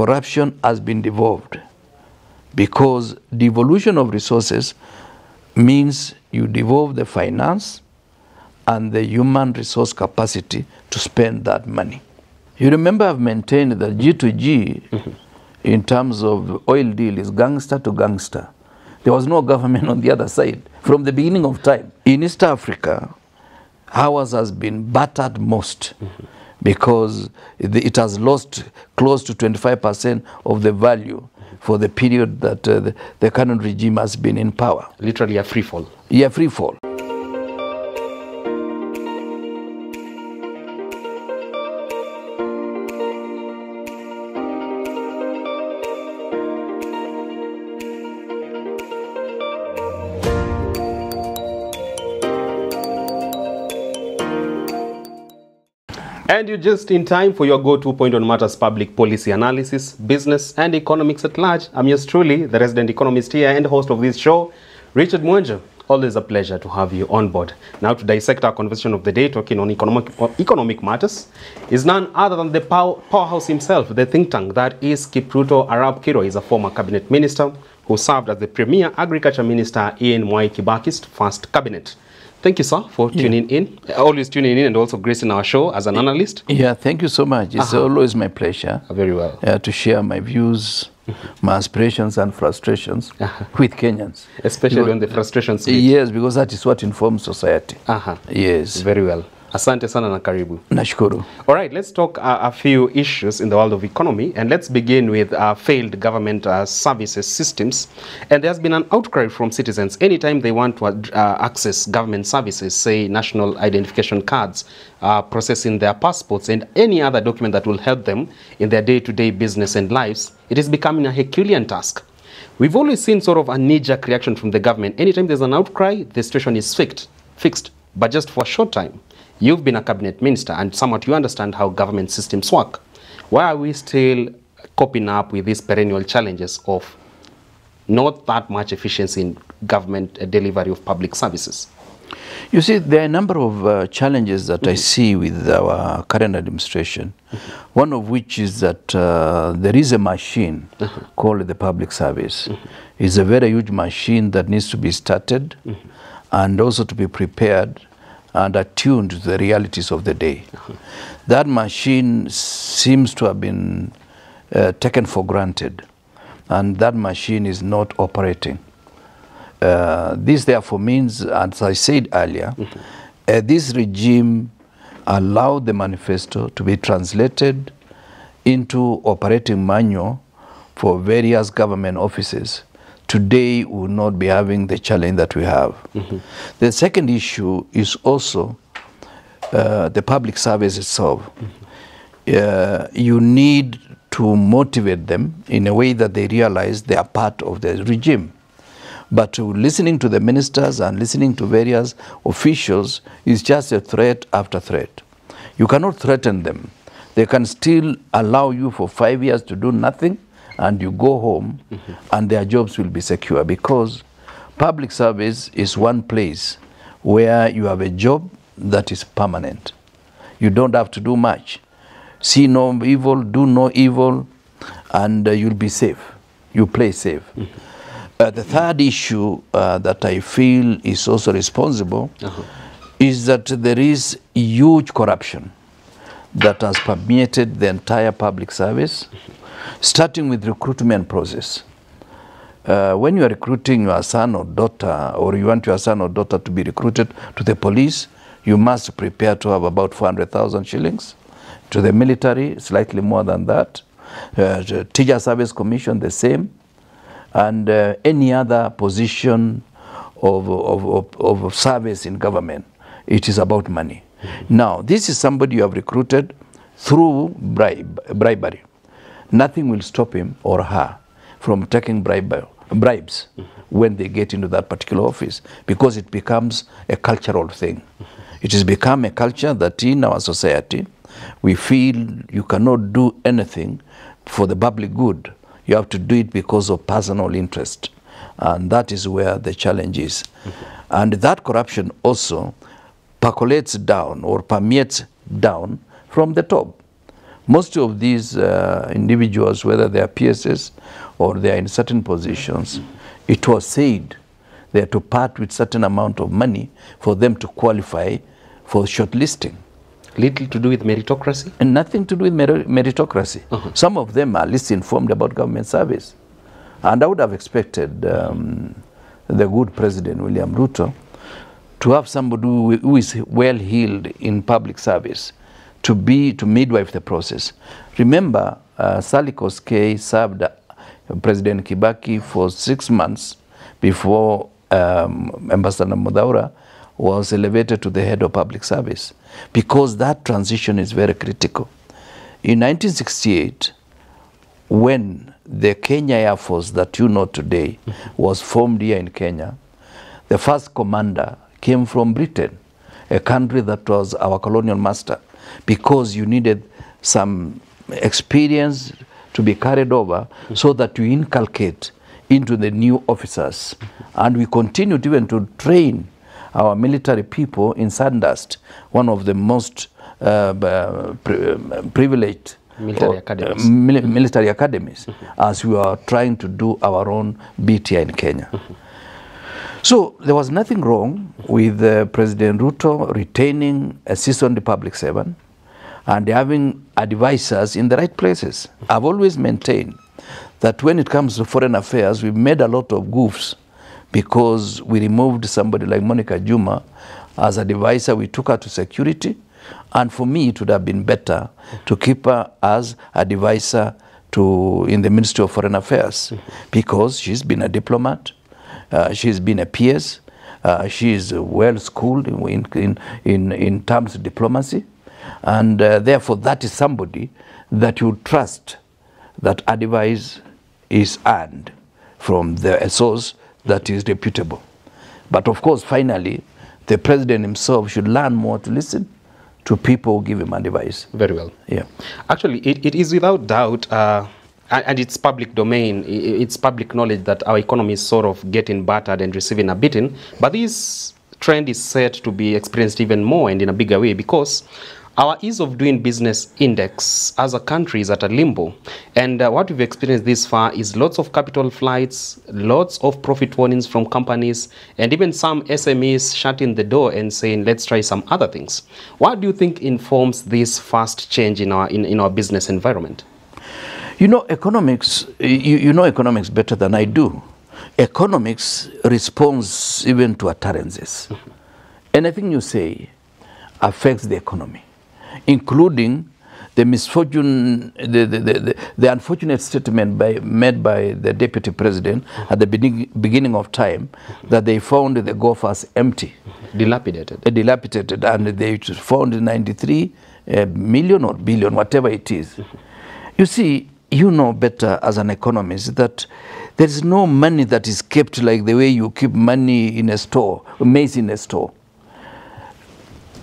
corruption has been devolved, because devolution of resources means you devolve the finance and the human resource capacity to spend that money. You remember I've maintained that G2G in terms of oil deal is gangster to gangster. There was no government on the other side from the beginning of time. In East Africa, ours has been battered most because it has lost close to 25% of the value for the period that the current regime has been in power. Literally a free fall. Yeah, free fall. And you're just in time for your go-to point on matters public policy analysis, business and economics at large. I'm yours truly, the resident economist here and host of this show, Richard Mwenja. Always a pleasure to have you on board. Now to dissect our conversation of the day, talking on economic matters, is none other than the powerhouse himself, the think tank that is Ruto. Arap Kiro is a former cabinet minister who served as the premier agriculture minister in Mwai Kibaki's first cabinet. Thank you, sir, for tuning in. Always tuning in and also gracing our show as an analyst. Yeah, thank you so much. It's always my pleasure. Very well. To share my views, my aspirations and frustrations with Kenyans. Especially when the frustrations meet. Yes, because that is what informs society. Yes. Very well. Asante sana na karibu. Nashukuru. All right, let's talk a few issues in the world of economy, and let's begin with failed government services systems. And there's been an outcry from citizens anytime they want to access government services, say national identification cards, processing their passports, and any other document that will help them in their day-to-day business and lives. It is becoming a Herculean task. We've always seen sort of a knee-jerk reaction from the government. Anytime there's an outcry, the situation is fixed, but just for a short time. You've been a cabinet minister and somewhat you understand how government systems work. Why are we still coping up with these perennial challenges of not that much efficiency in government delivery of public services? You see, there are a number of challenges that I see with our current administration. One of which is that there is a machine called the public service. It's a very huge machine that needs to be started and also to be prepared and attuned to the realities of the day. That machine seems to have been taken for granted, and that machine is not operating. This therefore means, as I said earlier, this regime allowed the manifesto to be translated into operating manual for various government offices. Today we will not be having the challenge that we have. The second issue is also the public service itself. You need to motivate them in a way that they realize they are part of the regime. But listening to the ministers and listening to various officials is just a threat after threat. You cannot threaten them. They can still allow you for 5 years to do nothing, and you go home and their jobs will be secure, because public service is one place where you have a job that is permanent. You don't have to do much. See no evil, do no evil, and you'll be safe. You play safe. The third issue that I feel is also responsible is that there is huge corruption that has permeated the entire public service, starting with recruitment process. When you are recruiting your son or daughter, or you want your son or daughter to be recruited to the police, you must prepare to have about 400,000 shillings. To the military, slightly more than that. Teacher Service Commission, the same. And any other position of service in government, it is about money. Now, this is somebody you have recruited through bribery. Nothing will stop him or her from taking bribes when they get into that particular office, because it becomes a cultural thing. It has become a culture that in our society, we feel you cannot do anything for the public good. You have to do it because of personal interest. And that is where the challenge is. And that corruption also percolates down or permeates down from the top. Most of these individuals, whether they are PSS or they are in certain positions, it was said they had to part with certain amount of money for them to qualify for shortlisting. Little to do with meritocracy? And nothing to do with meritocracy. Some of them are least informed about government service. And I would have expected the good President, William Ruto, to have somebody who is well-heeled in public service to midwife the process. Remember, Sally Koskei served President Kibaki for 6 months before Ambassador Mudavadi was elevated to the head of public service, because that transition is very critical. In 1968, when the Kenya Air Force that you know today was formed here in Kenya, the first commander came from Britain, a country that was our colonial master, because you needed some experience to be carried over so that you inculcate into the new officers. And we continued even to train our military people in Sandhurst, one of the most privileged military academies, as we are trying to do our own BTI in Kenya. So there was nothing wrong with President Ruto retaining a seasoned public servant and having advisors in the right places. I've always maintained that when it comes to foreign affairs, we've made a lot of goofs because we removed somebody like Monica Juma as a advisor. We took her to security, and for me it would have been better to keep her as a advisor in the Ministry of Foreign Affairs, because she's been a diplomat, she's been a PS, she is well schooled in terms of diplomacy, and therefore that is somebody that you trust that advice is earned from a source that is reputable. But of course, finally, the president himself should learn more to listen to people who give him advice. Very well. Yeah. Actually, it is without doubt, and it's public domain, it's public knowledge that our economy is sort of getting battered and receiving a beating. But this trend is set to be experienced even more and in a bigger way, because our ease of doing business index as a country is at a limbo. And what we've experienced this far is lots of capital flights, lots of profit warnings from companies, and even some SMEs shutting the door and saying, let's try some other things. What do you think informs this fast change in our business environment? You know economics, you know economics better than I do. Economics responds even to utterances. Anything you say affects the economy, including the misfortune, the unfortunate statement made by the deputy president at the beginning of time, that they found the Gophers empty. Dilapidated. Dilapidated, and they found 93 million or billion, whatever it is. You see, you know better as an economist that there is no money that is kept like the way you keep money in a store, maize in a store.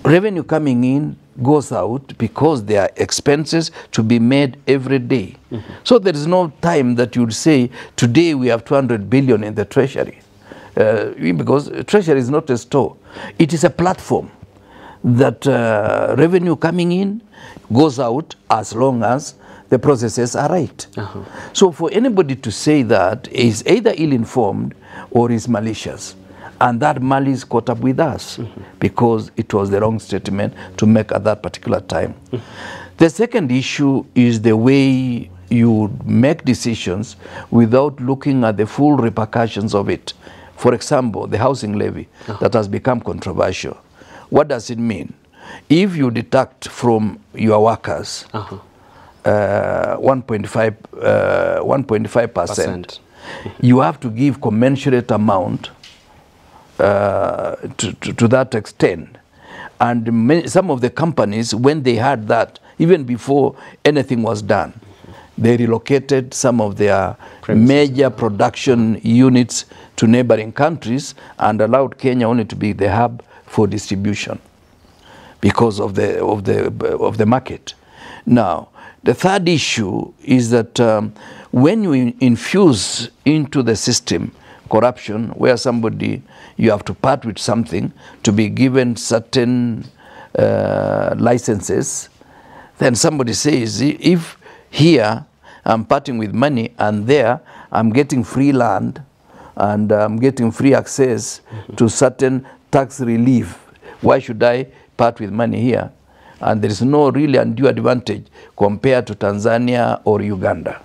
Revenue coming in goes out because there are expenses to be made every day. So there is no time that you would say, today we have 200 billion in the treasury. Because treasury is not a store. It is a platform that revenue coming in goes out as long as the processes are right. So for anybody to say that is either ill-informed or is malicious. And that malice caught up with us because it was the wrong statement to make at that particular time. The second issue is the way you make decisions without looking at the full repercussions of it. For example, the housing levy that has become controversial. What does it mean? If you deduct from your workers 1.5%, you have to give commensurate amount to that extent. And some of the companies, when they had that, even before anything was done, they relocated some of their major production units to neighboring countries and allowed Kenya only to be the hub for distribution because of the market. Now, the third issue is that when you infuse into the system corruption, where you have to part with something to be given certain licenses then somebody says, if here I'm parting with money and there I'm getting free land and I'm getting free access to certain tax relief, why should I part with money here? And there is no really undue advantage compared to Tanzania or Uganda.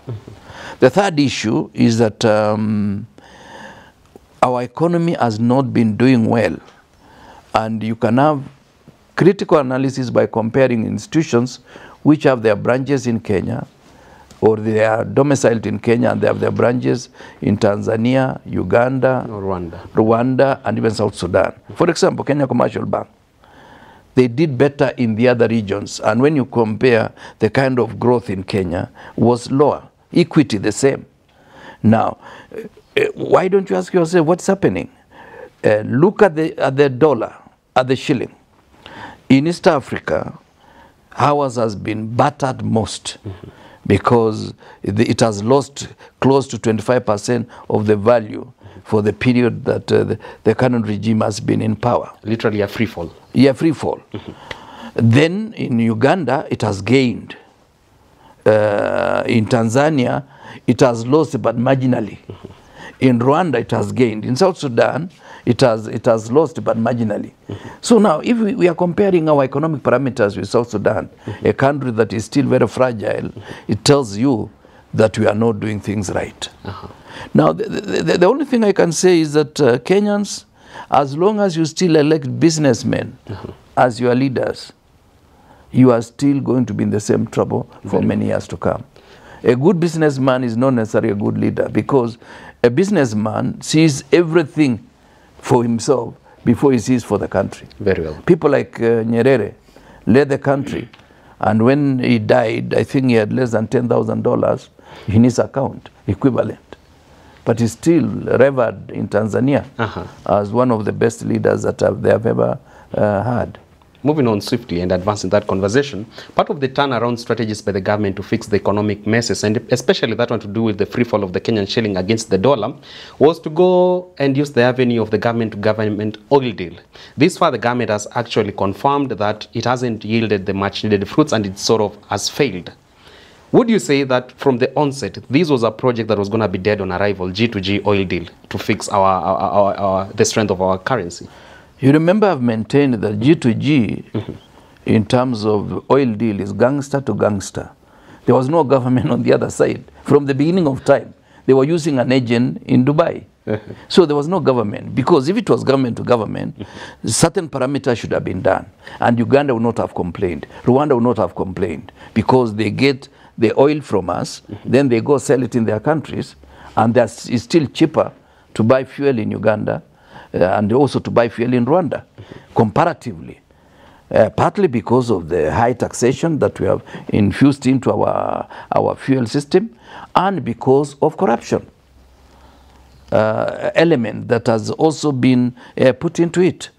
The third issue is that our economy has not been doing well. And you can have critical analysis by comparing institutions which have their branches in Kenya, or they are domiciled in Kenya and they have their branches in Tanzania, Uganda, Rwanda, and even South Sudan. For example, Kenya Commercial Bank. They did better in the other regions. And when you compare, the kind of growth in Kenya was lower. Equity, the same. Now, why don't you ask yourself what's happening? Look at the dollar, at the shilling. In East Africa, ours has been battered most because it has lost close to 25% of the value for the period that the current regime has been in power. Literally a free fall. Yeah, free fall. Then in Uganda, it has gained. In Tanzania, it has lost but marginally. In Rwanda, it has gained. In South Sudan, it has lost but marginally. So now, if we are comparing our economic parameters with South Sudan, a country that is still very fragile, it tells you that we are not doing things right. Now, the only thing I can say is that Kenyans, as long as you still elect businessmen as your leaders, you are still going to be in the same trouble for many years to come. A good businessman is not necessarily a good leader, because a businessman sees everything for himself before he sees for the country. Very well. People like Nyerere led the country, and when he died, I think he had less than $10,000 in his account, equivalent. But he's still revered in Tanzania as one of the best leaders that they have ever had. Moving on swiftly and advancing that conversation, part of the turnaround strategies by the government to fix the economic messes, and especially that one to do with the free fall of the Kenyan shilling against the dollar, was to go and use the avenue of the government-to-government oil deal. This far, the government has actually confirmed that it hasn't yielded the much-needed fruits and it sort of has failed. Would you say that from the onset, this was a project that was going to be dead on arrival, G2G oil deal, to fix the strength of our currency? You remember I've maintained that G2G, in terms of oil deal, is gangster to gangster. There was no government on the other side. From the beginning of time, they were using an agent in Dubai. So there was no government, because if it was government to government, certain parameters should have been done. And Uganda would not have complained. Rwanda would not have complained, because they get the oil from us, then they go sell it in their countries, and it's still cheaper to buy fuel in Uganda and also to buy fuel in Rwanda, comparatively. Partly because of the high taxation that we have infused into our fuel system, and because of corruption element that has also been put into it.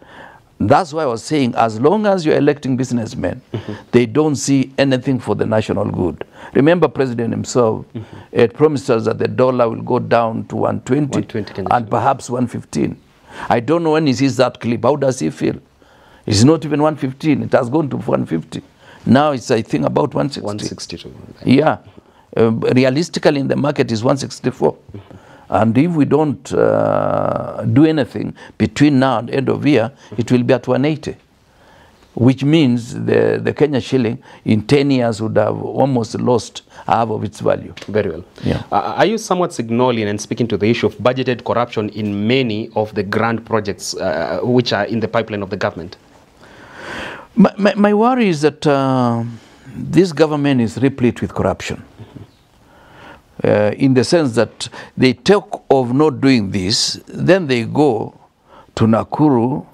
That's why I was saying, as long as you're electing businessmen, they don't see anything for the national good. Remember, President himself had promised us that the dollar will go down to 120 and perhaps 115. I don't know when he sees that clip. How does he feel? It's not even 115. It has gone to 150. Now it's, I think, about 160. 162. Yeah. Realistically, in the market is 164. And if we don't do anything between now and end of year, it will be at 180. Which means the Kenya shilling in 10 years would have almost lost half of its value. Very well. Yeah. Are you somewhat signaling and speaking to the issue of budgeted corruption in many of the grand projects which are in the pipeline of the government? My worry is that this government is replete with corruption. In the sense that they talk of not doing this, then they go to Nakuru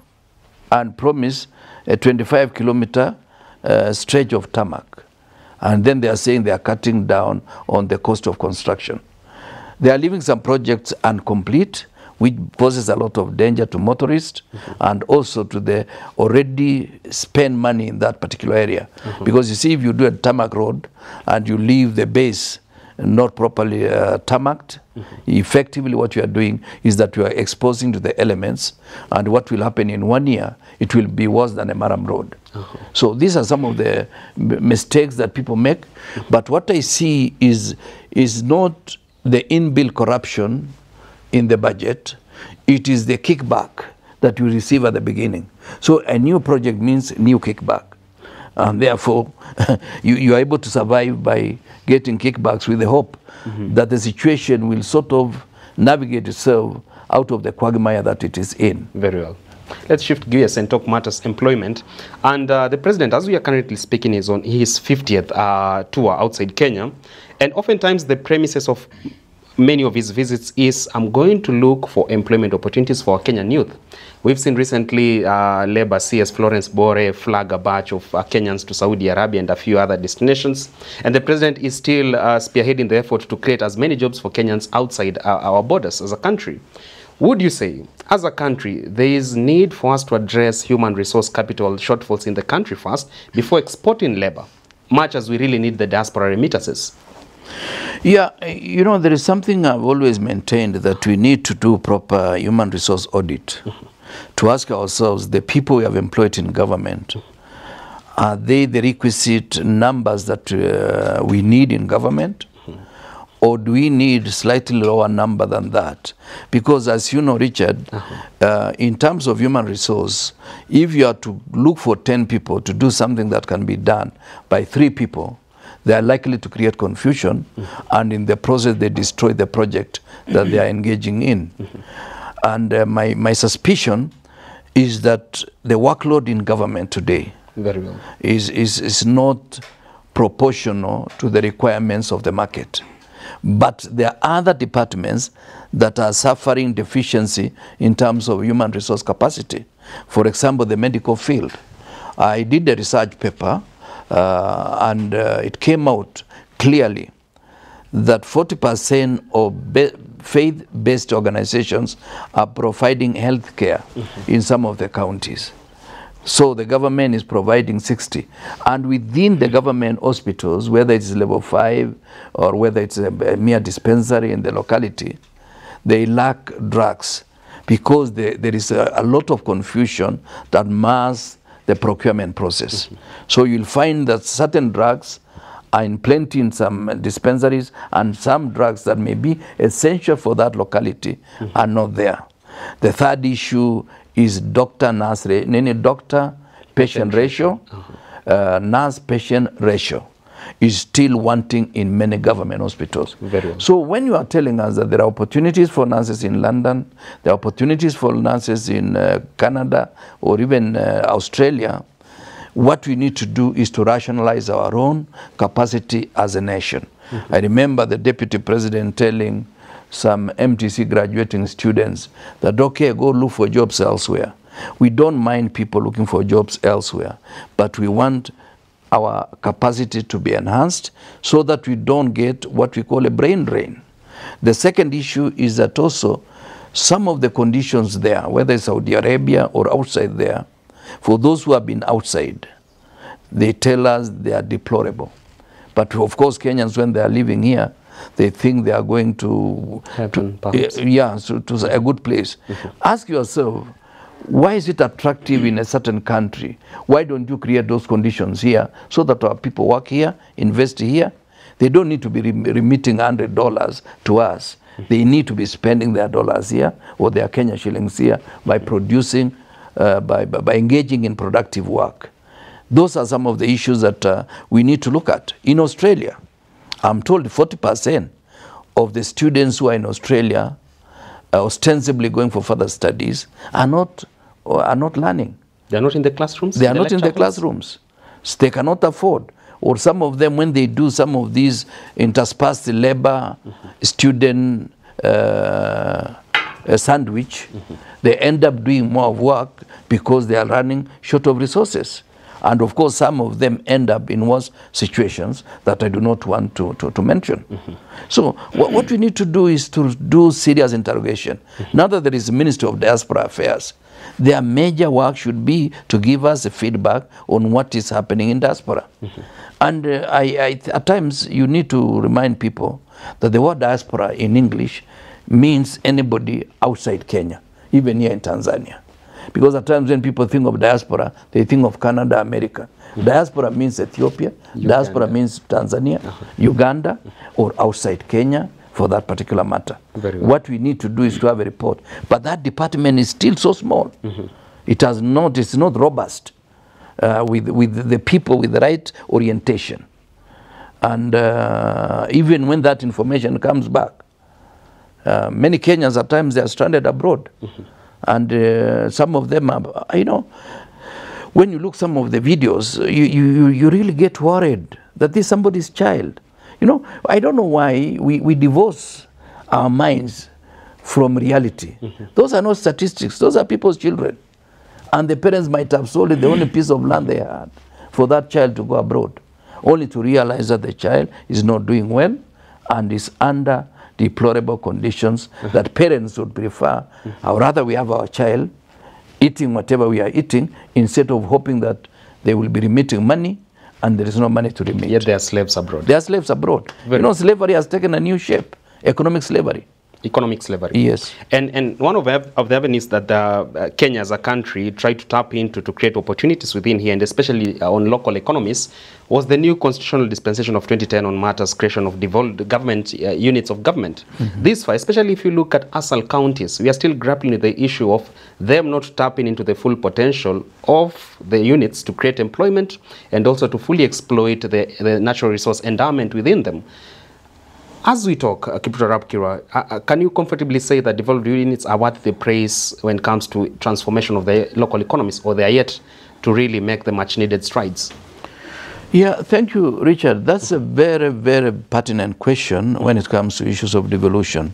and promise a 25-kilometer stretch of tarmac. And then they are saying they are cutting down on the cost of construction. They are leaving some projects incomplete, which poses a lot of danger to motorists and also to the already spent money in that particular area. Because you see, if you do a tarmac road and you leave the base not properly tarmacked. Effectively, what you are doing is that you are exposing to the elements, and what will happen in 1 year, it will be worse than a Maram road. So these are some of the mistakes that people make. But what I see is not the inbuilt corruption in the budget, it is the kickback that you receive at the beginning. So a new project means new kickback. And therefore, you are able to survive by getting kickbacks with the hope that the situation will sort of navigate itself out of the quagmire that it is in. Very well. Let's shift gears and talk matters employment. And the president, as we are currently speaking, is on his 50th tour outside Kenya. And oftentimes the premises of many of his visits is, I'm going to look for employment opportunities for Kenyan youth. We've seen recently Labour CS Florence Bore flag a batch of Kenyans to Saudi Arabia and a few other destinations. And the president is still spearheading the effort to create as many jobs for Kenyans outside our borders as a country. Would you say, as a country, there is need for us to address human resource capital shortfalls in the country first before exporting labor, much as we really need the diaspora remittances? Yeah, you know, there is something I've always maintained, that we need to do proper human resource audit to ask ourselves, the people we have employed in government, are they the requisite numbers that we need in government? Or do we need slightly lower number than that? Because as you know, Richard, in terms of human resource, if you are to look for 10 people to do something that can be done by 3 people, they are likely to create confusion, and in the process they destroy the project that they are engaging in. And my suspicion is that the workload in government today is not proportional to the requirements of the market. But there are other departments that are suffering deficiency in terms of human resource capacity. For example, the medical field. I did a research paper and it came out clearly that 40% of faith-based organizations are providing health care in some of the counties. So the government is providing 60. And within the government hospitals, whether it's level 5 or whether it's a mere dispensary in the locality, they lack drugs because there is a lot of confusion that mars the procurement process. So you'll find that certain drugs are in plenty in some dispensaries, and some drugs that may be essential for that locality are not there. The third issue is doctor-nurse, doctor-patient ratio, nurse-patient ratio is still wanting in many government hospitals. Very well. So when you are telling us that there are opportunities for nurses in London, there are opportunities for nurses in Canada or even Australia, what we need to do is to rationalize our own capacity as a nation. I remember the deputy president telling some MTC graduating students that, okay, go look for jobs elsewhere. We don't mind people looking for jobs elsewhere, but we want our capacity to be enhanced so that we don't get what we call a brain drain. The second issue is that also some of the conditions there, whether it's Saudi Arabia or outside there, for those who have been outside, they tell us they are deplorable. But of course, Kenyans, when they are living here, they think they are going to heaven, to a good place. Ask yourself, why is it attractive in a certain country? Why don't you create those conditions here so that our people work here, invest here? They don't need to be remitting $100 to us. They need to be spending their dollars here or their Kenya shillings here by producing, by engaging in productive work. Those are some of the issues that we need to look at. In Australia, I'm told 40% of the students who are in Australia ostensibly going for further studies are not learning. They are not in the classrooms? They are not in the classrooms. They cannot afford. Or some of them, when they do some of these interspersed labor, student sandwich, they end up doing more work because they are running short of resources. And of course, some of them end up in worse situations that I do not want to mention. So what we need to do is to do serious interrogation. Now that there is a Ministry of Diaspora Affairs, their major work should be to give us a feedback on what is happening in diaspora. And at times, you need to remind people that the word diaspora in English means anybody outside Kenya, even here in Tanzania. Because at times when people think of diaspora, they think of Canada, America. Diaspora means Ethiopia, diaspora means Tanzania, Uganda, or outside Kenya for that particular matter. What we need to do is to have a report. But that department is still so small. It's not robust with the people with the right orientation. And even when that information comes back, many Kenyans at times they are stranded abroad. And some of them are, when you look some of the videos, you really get worried that this is somebody's child. I don't know why we divorce our minds from reality. Those are not statistics. Those are people's children. And the parents might have sold the only piece of land they had for that child to go abroad, only to realize that the child is not doing well and is under deplorable conditions that parents would prefer. Or rather, we have our child eating whatever we are eating instead of hoping that they will be remitting money and there is no money to remit. Yet they are slaves abroad. They are slaves abroad. Slavery has taken a new shape, economic slavery. Economic slavery. Yes. And one of the avenues that Kenya as a country tried to tap into to create opportunities within here, and especially on local economies, was the new constitutional dispensation of 2010 on matters creation of devolved government units of government. This far, especially if you look at ASAL counties, we are still grappling with the issue of them not tapping into the full potential of the units to create employment and also to fully exploit the natural resource endowment within them. As we talk, Kipruto Rapkirwa, can you comfortably say that devolved units are worth the praise when it comes to transformation of the local economies, or they are yet to really make the much needed strides? Yeah, thank you, Richard. That's a very, very pertinent question when it comes to issues of devolution.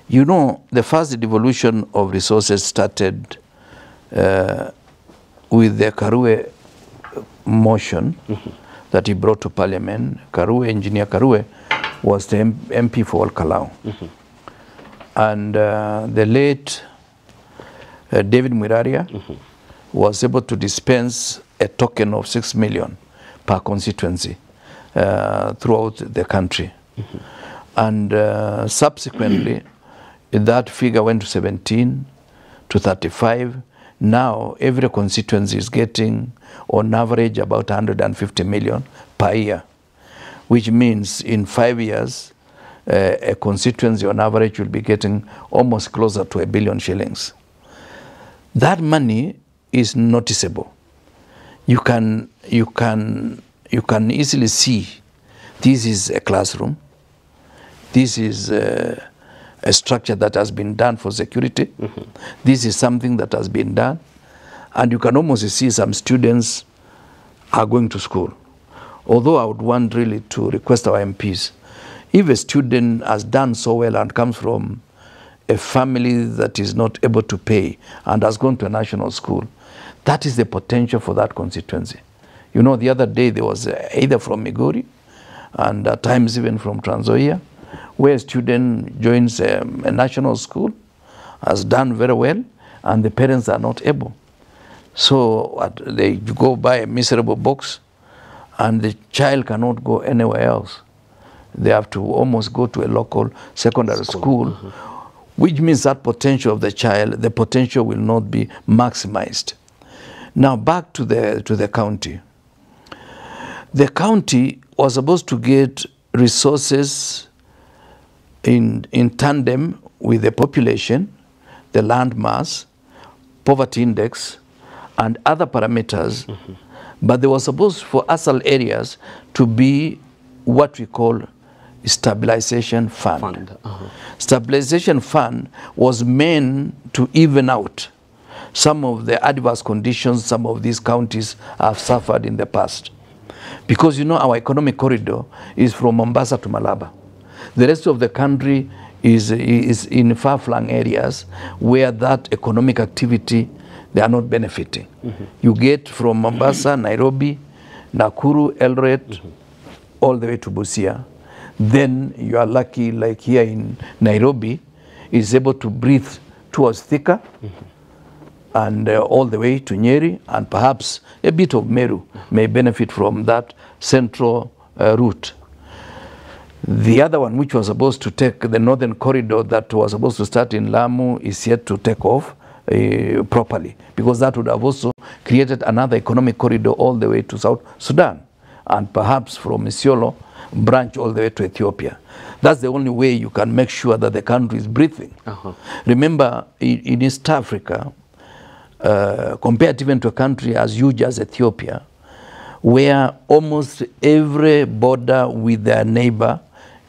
The first devolution of resources started with the Karue motion that he brought to Parliament. Engineer Karue, was the MP for Kalau. And the late David Mwiraria was able to dispense a token of 6 million per constituency throughout the country. And subsequently, that figure went to 17 to 35. Now, every constituency is getting, on average, about 150 million per year, which means in 5 years, a constituency on average will be getting almost closer to 1 billion shillings. That money is noticeable. You can easily see this is a classroom. This is a structure that has been done for security. This is something that has been done. And you can almost see some students are going to school. Although I would want really to request our MPs, if a student has done so well and comes from a family that is not able to pay and has gone to a national school, that is the potential for that constituency. The other day there was either from Migori and at times even from Trans Nzoia, where a student joins a national school, has done very well, and the parents are not able. So they go buy a miserable box, and the child cannot go anywhere else. They have to almost go to a local secondary school, which means that potential of the child, the potential will not be maximized. Now back to the county. The county was supposed to get resources in tandem with the population, the land mass, poverty index, and other parameters. But there was supposed for ASAL areas to be what we call Stabilisation Fund. Stabilisation Fund was meant to even out some of the adverse conditions some of these counties have suffered in the past. Because our economic corridor is from Mombasa to Malaba. The rest of the country is in far-flung areas where that economic activity, they are not benefiting. You get from Mombasa, Nairobi, Nakuru, Eldoret, all the way to Busia. Then you are lucky, like here in Nairobi, is able to breathe towards Thika and all the way to Nyeri, and perhaps a bit of Meru may benefit from that central route. The other one, which was supposed to take the northern corridor that was supposed to start in Lamu, is yet to take off properly, because that would have also created another economic corridor all the way to South Sudan, and perhaps from Isiolo branch all the way to Ethiopia. That's the only way you can make sure that the country is breathing. Remember, in East Africa, compared even to a country as huge as Ethiopia, where almost every border with their neighbor,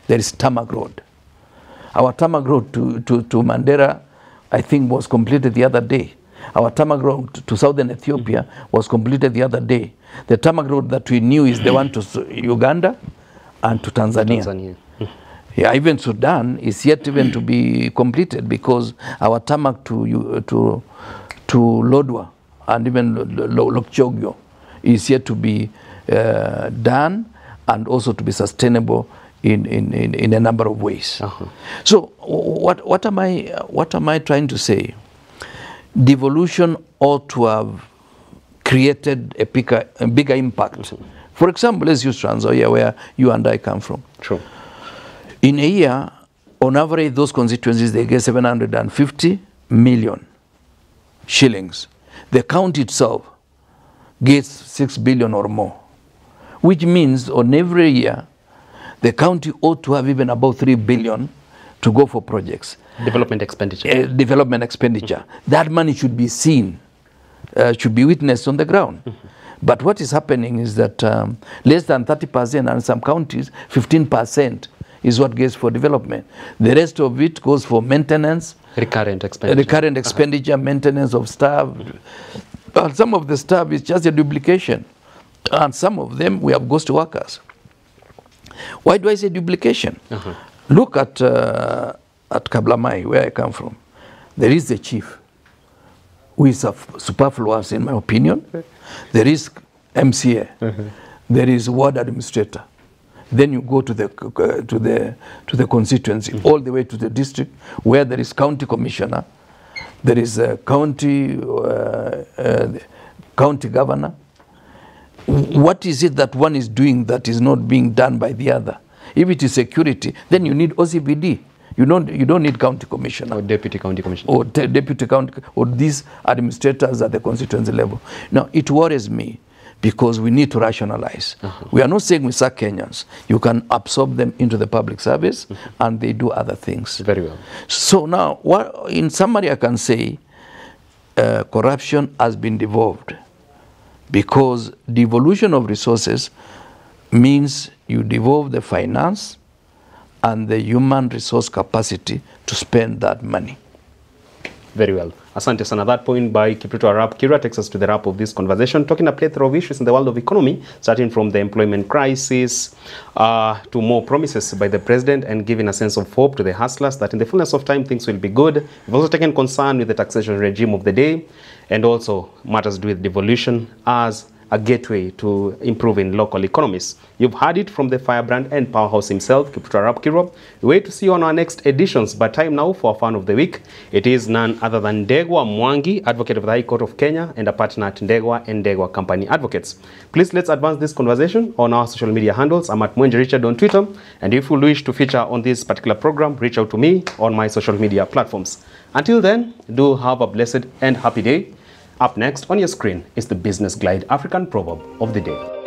there is tarmac road. Our tarmac road to Mandera, I think, was completed the other day. Our tarmac road to southern Ethiopia was completed the other day. The tarmac road that we knew is the one to Uganda and to Tanzania. Yeah, even Sudan is yet even to be completed, because our tarmac to Lodwa and even Lokchogyo is yet to be done, and also to be sustainable in a number of ways. So what am I trying to say? Devolution ought to have created a bigger impact. For example, let's use Trans Nzoia, where you and I come from. True. In a year, on average, those constituencies, they get 750 million shillings. The county itself gets 6 billion or more, which means on every year, the county ought to have even about 3 billion to go for projects. Development expenditure. Development expenditure. That money should be seen, should be witnessed on the ground. But what is happening is that less than 30%, and some counties, 15% is what gets for development. The rest of it goes for maintenance. Recurrent expenditure. Maintenance of staff. And some of the staff is just a duplication. And some of them, we have ghost workers. Why do I say duplication? Look at Kablamai, where I come from. There is the chief, who is superfluous in my opinion. There is MCA. There is ward administrator. Then you go to the constituency, all the way to the district, where there is county commissioner. There is a county governor. What is it that one is doing that is not being done by the other? If it is security, then you need OCBD. You don't need county commissioner. Or deputy county commissioner. Or deputy county, or these administrators at the constituency level. Now, it worries me, because we need to rationalize. We are not saying we sack Kenyans. You can absorb them into the public service, and they do other things. Very well. So now, in summary, I can say corruption has been devolved, because devolution of resources means you devolve the finance and the human resource capacity to spend that money. Very well. Asante sana. That point by Kipruto Arap Kira takes us to the wrap of this conversation, talking a plethora of issues in the world of economy, starting from the employment crisis to more promises by the president, and giving a sense of hope to the hustlers that in the fullness of time things will be good. We've also taken concern with the taxation regime of the day, and also matters to do with devolution as a gateway to improving local economies. You've heard it from the firebrand and powerhouse himself, Kipruto Arap Kiro. We wait to see you on our next editions, but time now for our fan of the week. It is none other than Ndegwa Mwangi, advocate of the High Court of Kenya and a partner at Ndegwa and Ndegwa Company Advocates. Please let's advance this conversation on our social media handles. I'm at Mwenje Richard on Twitter, and if you wish to feature on this particular program, reach out to me on my social media platforms. Until then, do have a blessed and happy day. Up next on your screen is the Business Glide African Proverb of the Day.